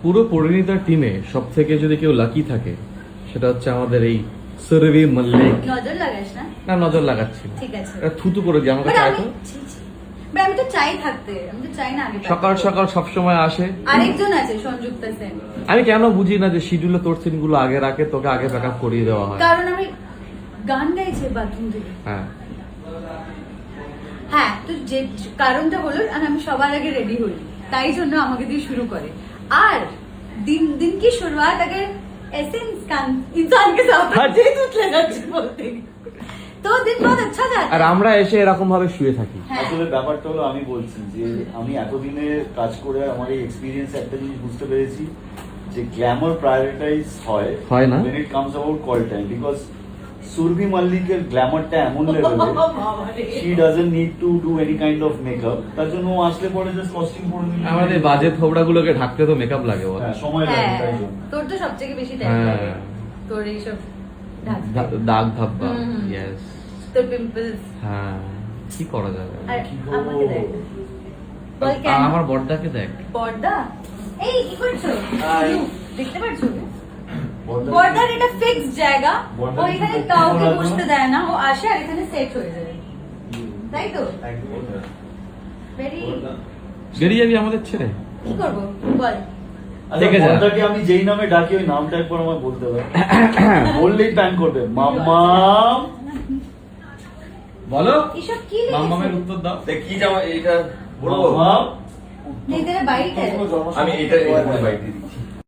পুরো পরিণীতা টিমে সব থেকে যদি কেউ লাকি থাকে সেটা হচ্ছে আমাদের এই সুরভি মল্লিক। নজর লাগাস না। না নজর লাগাচ্ছি না। ঠিক আছে। থুতু করে দিয়ে আমাকে But চাই আমি- তো ছি, ছি। But আমি তো চাই থাকতে, আমি তো চাই না আগে থাকতে। সকাল সকাল সবসময় আসে। আরেকজন আছে সংযুক্তা সেন। আমি কেন বুঝি না যে শিডিউলে তোর সিনগুলো আগে রাখে, তোকে আগে ব্যাকআপ করিয়ে দেওয়া হয়। কারণ আমি গান গাইছি বাথরুম থেকে। হ্যাঁ হ্যাঁ, তো যে কারণটা হলো আর আমি সবার আগে রেডি হই, তাই জন্য আমাকে দিয়ে শুরু করে। আর दिन दिन की शुरुआत अगर ऐसे इंसान के साथ ये तो लगाচ্ছি বলতে, তো দিন बहुत अच्छा जाता আর है। আমরা এসে এরকম ভাবে শুয়ে থাকি। হ্যাঁ। আসলে ব্যাপারটা হলো আমি বলছি যে আমি এতদিনে কাজ করে আমার এই এক্সপিরিয়েন্স একটা জিনিস বুঝতে পেরেছি যে গ্ল্যামার প্রায়োরিটাইজ হয় না? when it comes about call time because সুরভি মল্লিকের গ্ল্যামারটা এমন লেভেলে she doesn't need to do any kind of makeup, তার জন্য ও আসলে পরে জাস্ট কস্টিউম পরে নিলে আমাদের বাজে থোবড়া গুলোকে ঢাকতে তো মেকআপ লাগে বল। হ্যাঁ, সময় লাগে হ্যাঁ, তাই জন্য তোর তো সবথেকে বেশি টাইম হ্যাঁ। লাগে তোর এইসব ঢাকতে। দাগ ধাব্বা। হুম। ইয়েস। তোর পিম্পলস হ্যাঁ কি করা যাবে? আর কি গো? আমাকে দেখ বল কেন আমার বড়দাকে দেখ। পর্দা এই কি করছো হাই। দেখতে পাচ্ছো বর্দা- পর্দার এটা ফিক্স জায়গা, বর্দা ও এখানে কি কাউকে বলা বসতে যায়? দেয় না, ও আসে আর এখানে সেট হয়ে যায়, তাই তো? একদম। ভেরি বেরিয়ে যাবি আমাদের ছেড়ে। কি করবো বল। আচ্ছা, ঠিক আছে। বর্দাকে আমি যেই নামে ডাকি ওই নামটা একবার আমায় বলতে হবে বললেই প্যান করবে মাম্মা বলো এসব কি মাম্মামের উত্তর দাও। কি জামা এটা বলবো? মাম্মা নিজের বাইরে আমি এটা বাইরে দিচ্ছি।